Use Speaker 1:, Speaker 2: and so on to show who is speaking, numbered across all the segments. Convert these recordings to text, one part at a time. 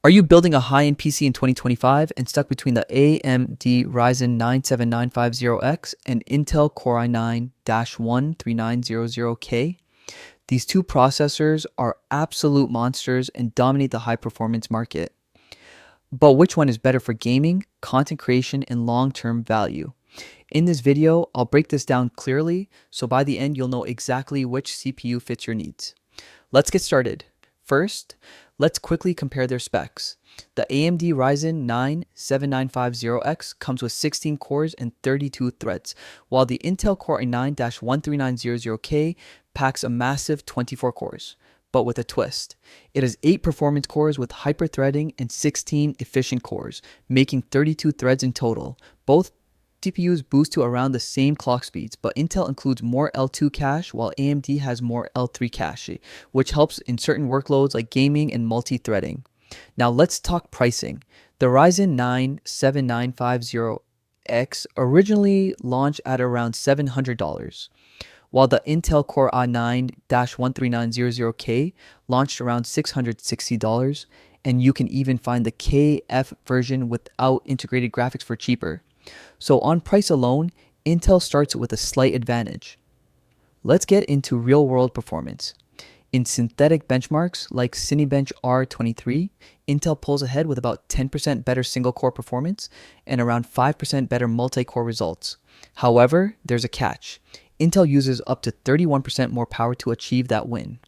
Speaker 1: Are you building a high-end PC in 2025 and stuck between the AMD Ryzen 9 7950X and Intel Core i9-13900K? These two processors are absolute monsters and dominate the high-performance market. But which one is better for gaming, content creation, and long-term value? In this video, I'll break this down clearly, so by the end you'll know exactly which CPU fits your needs. Let's get started. First, let's quickly compare their specs. The AMD Ryzen 9 7950X comes with 16 cores and 32 threads, while the Intel Core i9-13900K packs a massive 24 cores. But with a twist. It has 8 performance cores with hyper-threading and 16 efficient cores, making 32 threads in total. Both CPUs boost to around the same clock speeds, but Intel includes more L2 cache while AMD has more L3 cache, which helps in certain workloads like gaming and multi-threading. Now let's talk pricing. The Ryzen 9 7950X originally launched at around $700, while the Intel Core i9-13900K launched around $660, and you can even find the KF version without integrated graphics for cheaper. So on price alone, Intel starts with a slight advantage. Let's get into real-world performance. In synthetic benchmarks like Cinebench R23, Intel pulls ahead with about 10% better single-core performance and around 5% better multi-core results. However, there's a catch. Intel uses up to 31% more power to achieve that win.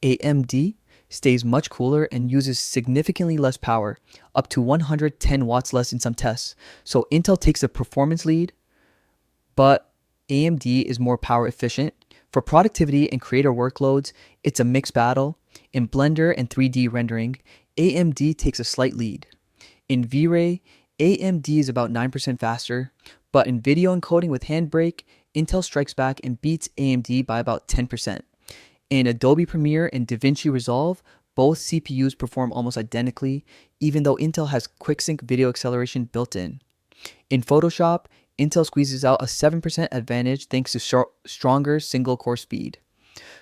Speaker 1: AMD stays much cooler and uses significantly less power, up to 110 watts less in some tests. So Intel takes the performance lead, but AMD is more power efficient. For productivity and creator workloads, it's a mixed battle. In Blender and 3D rendering, AMD takes a slight lead. In V-Ray, AMD is about 9% faster, but in video encoding with Handbrake, Intel strikes back and beats AMD by about 10%. In Adobe Premiere and DaVinci Resolve, both CPUs perform almost identically, even though Intel has QuickSync video acceleration built in. In Photoshop, Intel squeezes out a 7% advantage thanks to stronger single-core speed.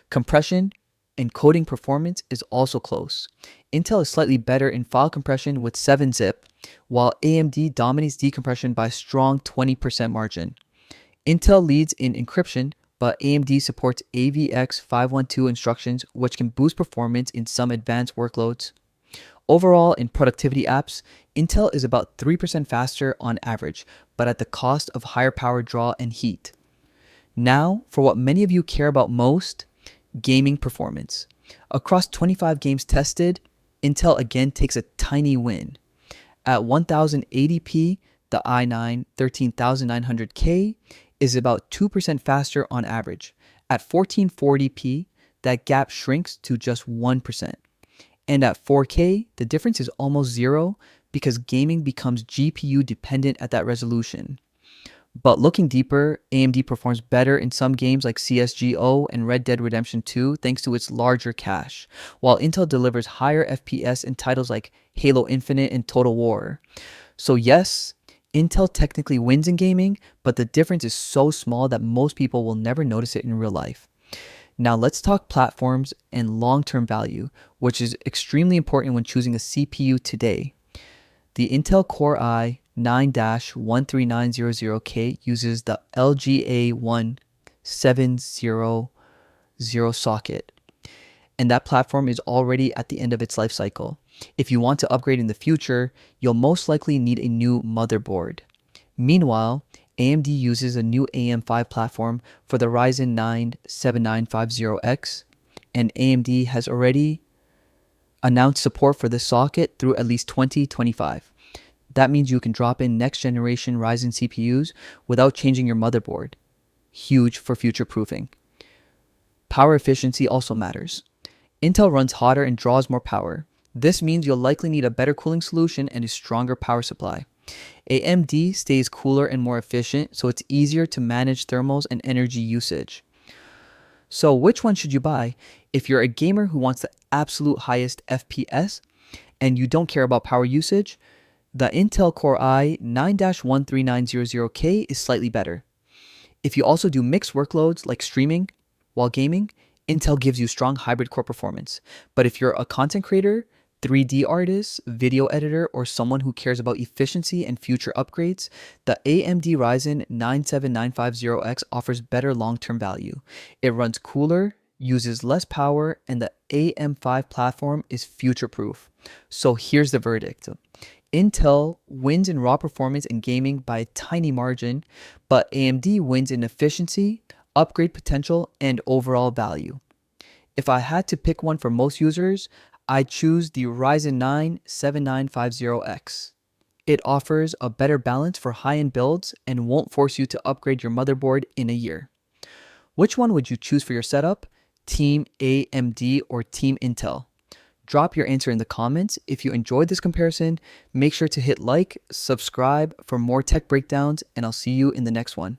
Speaker 1: Compression and coding performance is also close. Intel is slightly better in file compression with 7-zip, while AMD dominates decompression by a strong 20% margin. Intel leads in encryption, but AMD supports AVX512 instructions, which can boost performance in some advanced workloads. Overall, in productivity apps, Intel is about 3% faster on average, but at the cost of higher power draw and heat. Now, for what many of you care about most, gaming performance. Across 25 games tested, Intel again takes a tiny win. At 1080p, the i9-13900K is about 2% faster on average. At 1440p, that gap shrinks to just 1%. And at 4K, the difference is almost zero because gaming becomes GPU dependent at that resolution. But looking deeper, AMD performs better in some games like CSGO and Red Dead Redemption 2 thanks to its larger cache, while Intel delivers higher FPS in titles like Halo Infinite and Total War. So yes, Intel technically wins in gaming, but the difference is so small that most people will never notice it in real life. Now let's talk platforms and long-term value, which is extremely important when choosing a CPU today. The Intel Core i9-13900K uses the LGA1700 socket, and that platform is already at the end of its life cycle. If you want to upgrade in the future, you'll most likely need a new motherboard. Meanwhile, AMD uses a new AM5 platform for the Ryzen 9 7950X, and AMD has already announced support for this socket through at least 2025. That means you can drop in next generation Ryzen CPUs without changing your motherboard. Huge for future proofing. Power efficiency also matters. Intel runs hotter and draws more power. This means you'll likely need a better cooling solution and a stronger power supply. AMD stays cooler and more efficient, so it's easier to manage thermals and energy usage. So which one should you buy? If you're a gamer who wants the absolute highest FPS and you don't care about power usage, the Intel Core i9-13900K is slightly better. If you also do mixed workloads like streaming while gaming, Intel gives you strong hybrid core performance. But if you're a content creator, 3D artist, video editor, or someone who cares about efficiency and future upgrades, the AMD Ryzen 97950X offers better long-term value. It runs cooler, uses less power, and the AM5 platform is future-proof. So here's the verdict. Intel wins in raw performance and gaming by a tiny margin, but AMD wins in efficiency, upgrade potential, and overall value. If I had to pick one for most users, I'd choose the Ryzen 9 7950X. It offers a better balance for high-end builds and won't force you to upgrade your motherboard in a year. Which one would you choose for your setup? Team AMD or Team Intel? Drop your answer in the comments. If you enjoyed this comparison, make sure to hit like, subscribe for more tech breakdowns, and I'll see you in the next one.